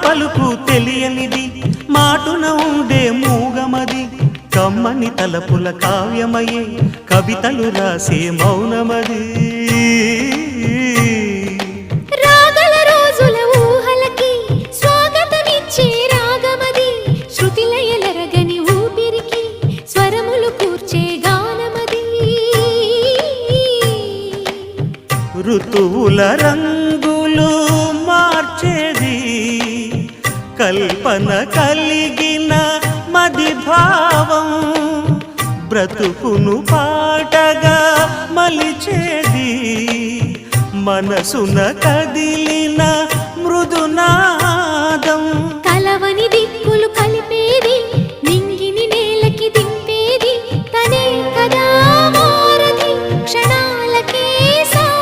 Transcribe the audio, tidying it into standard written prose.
పలుకు తెలియనిది మాటున ఉండే మూగమది కమ్మని తలపుల కావ్యమయే కవితలు రాసే మౌనమది రాగల రోజుల ఊహలకి స్వాగతమిచ్చే రాగమది శృతిలయలరగని ఊపిరికి స్వరములు కూర్చే గానమది ఋతువుల రంగులు మార్చేది కల్పన కలిగిన మది భావం బ్రతుకును పాటగా మలిచేది మనసున కదిలిన మృదునాదం